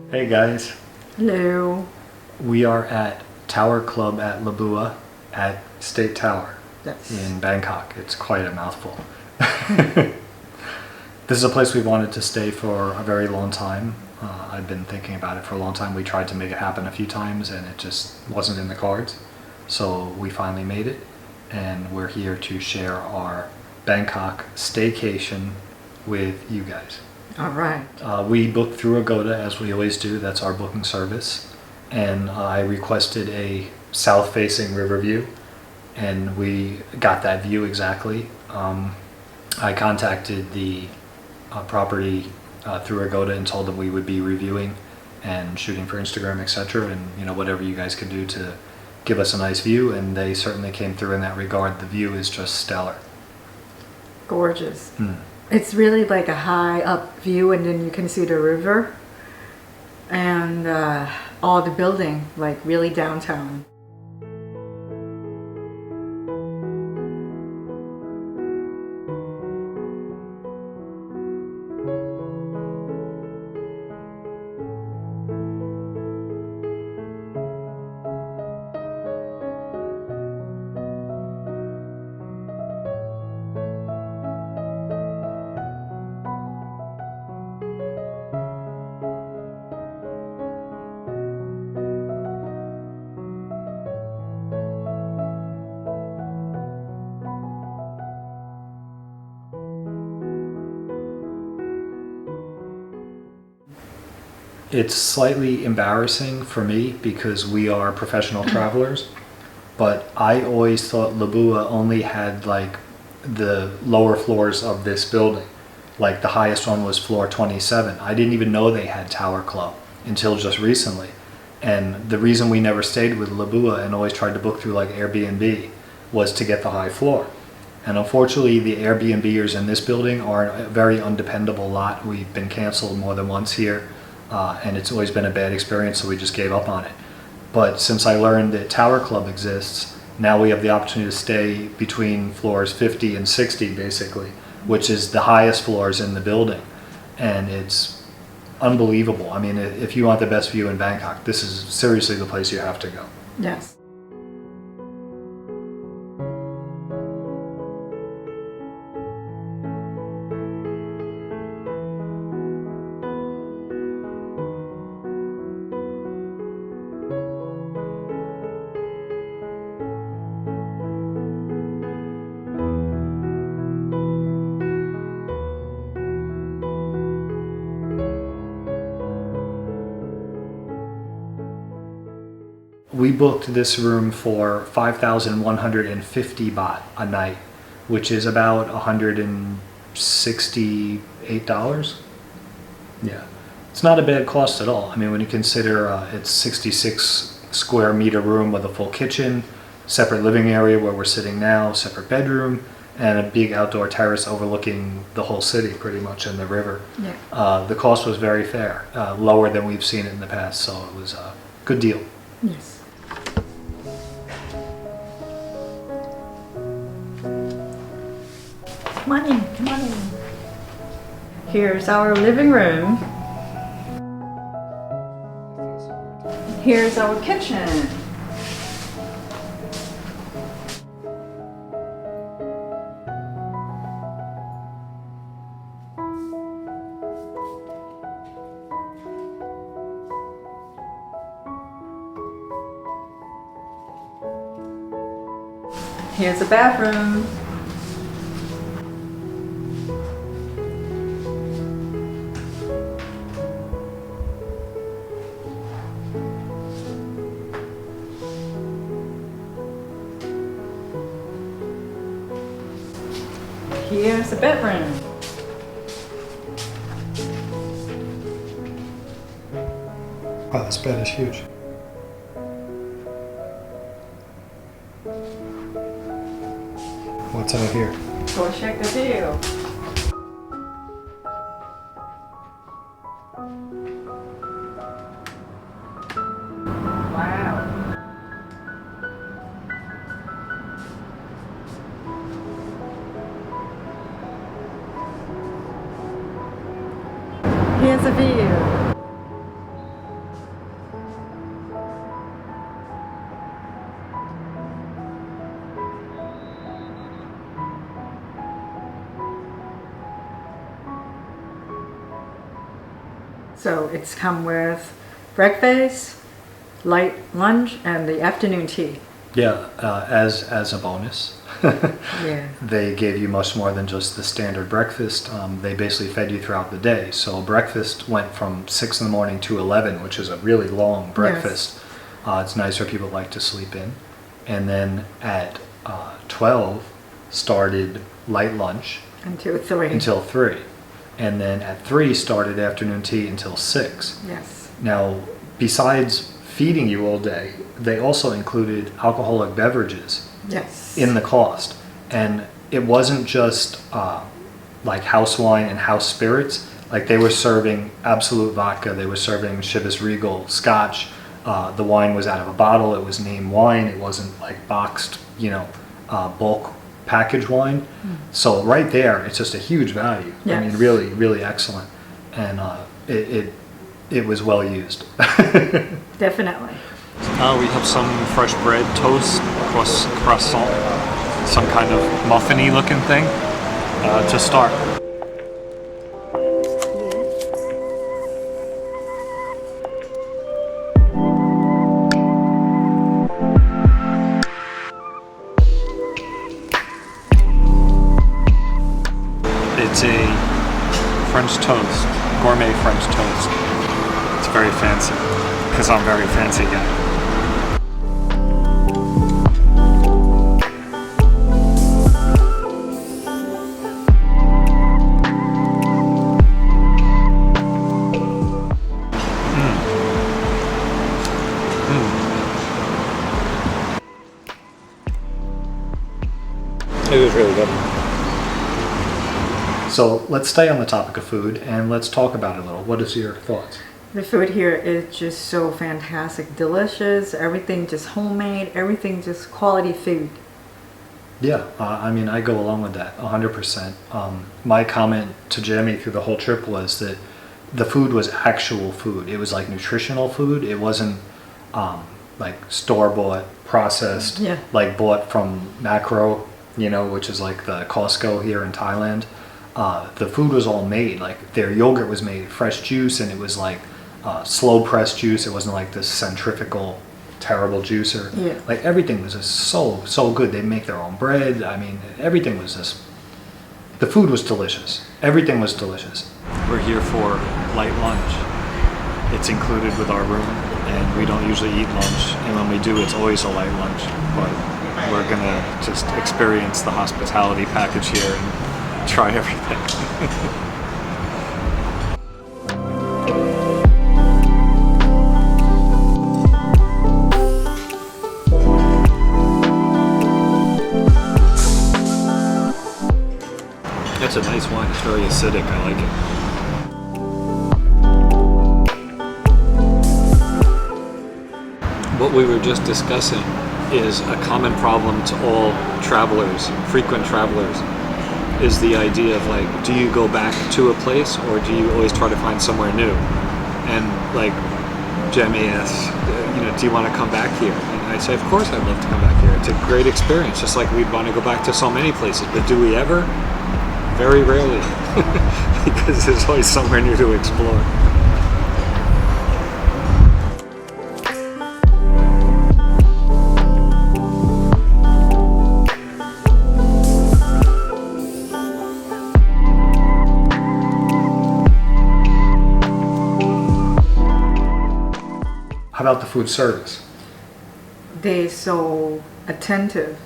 Hey guys, Hello. we are at Tower Club at Lebua at State Tower Yes. in Bangkok. It's quite a mouthful. This is a place we wanted to stay for a very long time. I've been thinking about it for a long time. We tried to make it happen a few times and it just wasn't in the cards. So we finally made it, and we're here to share our Bangkok staycation with you guys. All right. We booked through Agoda, as we always do. That's our booking service. And I requested a south-facing river view, and we got that view exactly. I contacted the property through Agoda and told them we would be reviewing and shooting for Instagram, etc. And whatever you guys could do to give us a nice view, and they certainly came through in that regard. The view is just stellar. Gorgeous. It's really like a high up view, and then you can see the river and all the building, like really downtown. It's slightly embarrassing for me because we are professional travelers, but I always thought Lebua only had like the lower floors of this building. Like the highest one was floor 27. I didn't even know they had Tower Club until just recently. And the reason we never stayed with Lebua and always tried to book through like Airbnb was to get the high floor. And unfortunately, the Airbnbers in this building are a very undependable lot. We've been canceled more than once here. And it's always been a bad experience, so we just gave up on it. But since I learned that Tower Club exists, now we have the opportunity to stay between floors 50 and 60, basically, which is the highest floors in the building. And it's unbelievable. I mean, if you want the best view in Bangkok, this is seriously the place you have to go. Yes. We booked this room for 5,150 baht a night, which is about $168. Yeah, it's not a bad cost at all. I mean, when you consider it's 66 square meter room with a full kitchen, separate living area where we're sitting now, separate bedroom, and a big outdoor terrace overlooking the whole city pretty much and the river. Yeah. The cost was very fair, lower than we've seen it in the past, so it was a good deal. Yes. Come on in, come on in. Here's our living room. Here's our kitchen. Here's the bathroom. Here's the bedroom. Wow, this bed is huge. What's out here? Go check the view. Wow. Here's a view. So it's come with breakfast, light lunch, and the afternoon tea. Yeah, as a bonus, Yeah. they gave you much more than just the standard breakfast. They basically fed you throughout the day. So breakfast went from 6 in the morning to 11, which is a really long breakfast. It's nice for people who like to sleep in. And then at 12 started light lunch Until 3. until 3. And then at 3 started afternoon tea until 6. Yes. Now, besides feeding you all day, they also included alcoholic beverages Yes. in the cost. And it wasn't just like house wine and house spirits. Like they were serving Absolute vodka, they were serving Chivas Regal scotch. The wine was out of a bottle, it was named wine, it wasn't like boxed, bulk package wine. So right there, it's just a huge value. I Yes. mean, really, really excellent. And it was well used. Definitely. We have some fresh bread, toast, croissant, some kind of muffin-y looking thing to start. It's a French toast, gourmet French toast. It's very fancy, because I'm a very fancy guy. It was really good. So let's stay on the topic of food and let's talk about it a little. What is your thoughts? The food here is just so fantastic, delicious, everything just homemade, everything just quality food. Yeah, I mean, I go along with that 100%. My comment to Jamie through the whole trip was that the food was actual food. It was like nutritional food. It wasn't like store-bought, processed, Yeah. like bought from Macro, which is like the Costco here in Thailand. The food was all made, like their yogurt was made fresh juice, and it was like slow pressed juice. It wasn't like this centrifugal terrible juicer. Yeah. Like everything was just so good. They make their own bread. I mean, everything was just, the food was delicious. Everything was delicious. We're here for light lunch. It's included with our room, and we don't usually eat lunch, and when we do, it's always a light lunch. But we're gonna just experience the hospitality package here and try everything. That's a nice wine. It's very acidic. I like it. What we were just discussing is a common problem to all travelers, frequent travelers, is the idea of like, do you go back to a place or do you always try to find somewhere new? And like Jamie asks, do you want to come back here? And I say, of course I'd love to come back here. It's a great experience, just like we'd want to go back to so many places. But do we ever? Very rarely, because there's always somewhere new to explore. How about the food service? They're so attentive,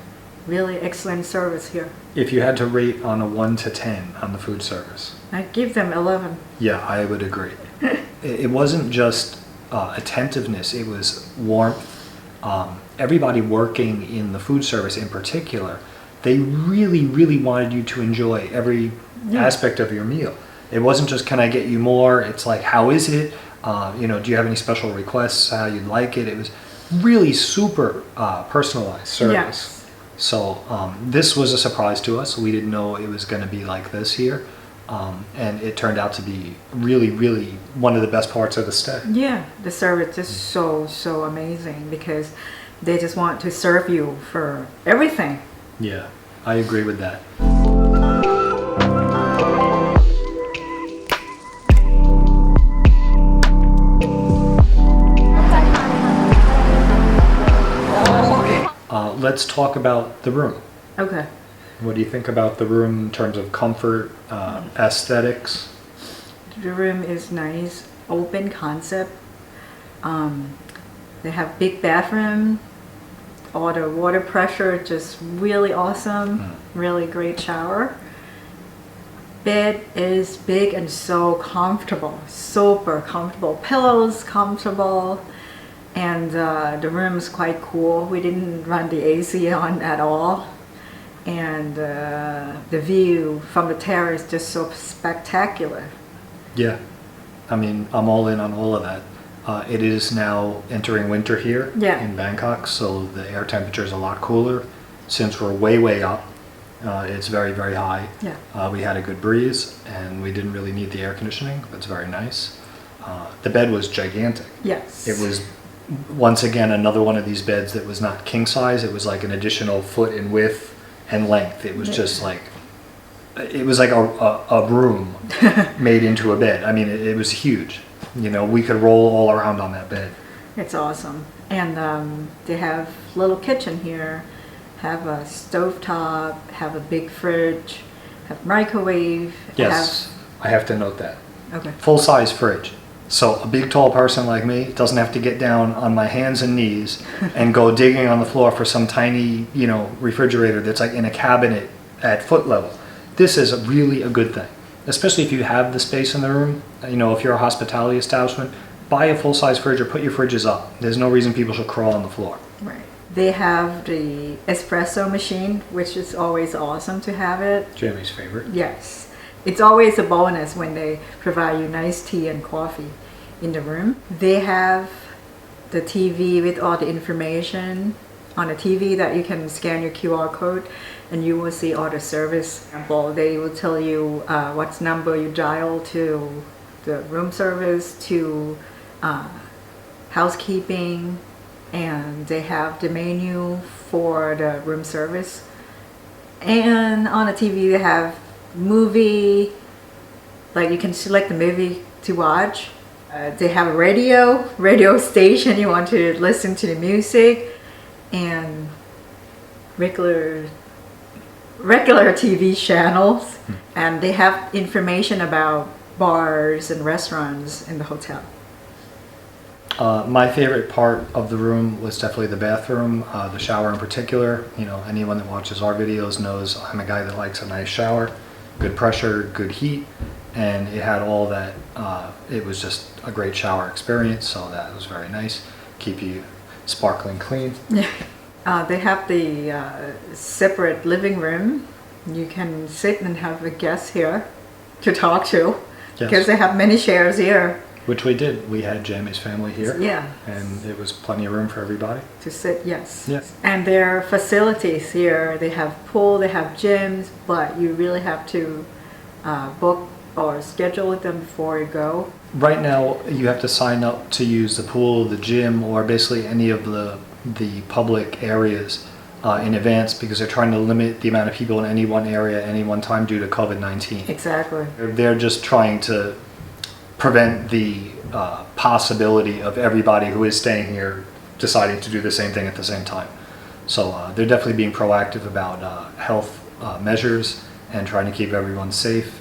really excellent service here. If you had to rate on a 1 to 10 on the food service. I give them 11. Yeah, I would agree. It wasn't just attentiveness, it was warmth. Everybody working in the food service in particular, they really, really wanted you to enjoy every aspect of your meal. It wasn't just, can I get you more? It's like, how is it? Do you have any special requests, how you'd like it? It was really super personalized service. Yes. So this was a surprise to us. We didn't know it was going to be like this here. And it turned out to be really, really one of the best parts of the stay. Yeah, the service is so amazing because they just want to serve you for everything. Yeah, I agree with that. let's talk about the room. Okay. What do you think about the room in terms of comfort, aesthetics? The room is nice, open concept. They have big bathroom. All the water pressure just really awesome. Really great shower. Bed is big and so comfortable, super comfortable. Pillows comfortable, and the room is quite cool. We didn't run the AC on at all, and the view from the terrace just so spectacular. Yeah, I mean, I'm all in on all of that. It is now entering winter here in Bangkok, so the air temperature is a lot cooler. Since we're way up, it's very, very high. Yeah. We had a good breeze, and we didn't really need the air conditioning. That's very nice. The bed was gigantic. Yes. It was, once again, another one of these beds that was not king size. It was like an additional foot in width and length. It was just like, it was like a room made into a bed. I mean, it was huge. You know, we could roll all around on that bed. It's awesome. And they have little kitchen here, have a stovetop, have a big fridge, have microwave. Yes, I have to note that. Okay. Full-size fridge. So a big, tall person like me doesn't have to get down on my hands and knees and go digging on the floor for some tiny, you know, refrigerator that's like in a cabinet at foot level. This is really a good thing, especially if you have the space in the room. You know, if you're a hospitality establishment, buy a full-size fridge or put your fridges up. There's no reason people should crawl on the floor. Right. They have the espresso machine, which is always awesome to have it. Jammy's favorite. Yes. It's always a bonus when they provide you nice tea and coffee in the room. They have the TV with all the information on the TV that you can scan your QR code and you will see all the service. For example, they will tell you what number you dial to the room service, to housekeeping, and they have the menu for the room service. And on the TV they have movie, like you can select the movie to watch. They have a radio station you want to listen to the music, and regular TV channels. And they have information about bars and restaurants in the hotel. My favorite part of the room was definitely the bathroom, the shower in particular. You know, anyone that watches our videos knows I'm a guy that likes a nice shower, good pressure, good heat, and it had all that. It was just a great shower experience, so that was very nice. Keep you sparkling clean. Yeah. They have the separate living room. You can sit and have a guest here to talk to, because they have many chairs here. Which we did. We had Jammy's family here. Yeah. And it was plenty of room for everybody. To sit, yes. Yes. And their facilities here, they have pool, they have gyms, but you really have to book or schedule with them before you go. Right now, you have to sign up to use the pool, the gym, or basically any of the public areas in advance, because they're trying to limit the amount of people in any one area at any one time due to COVID-19. Exactly. They're just trying to prevent the possibility of everybody who is staying here deciding to do the same thing at the same time. So they're definitely being proactive about health measures and trying to keep everyone safe.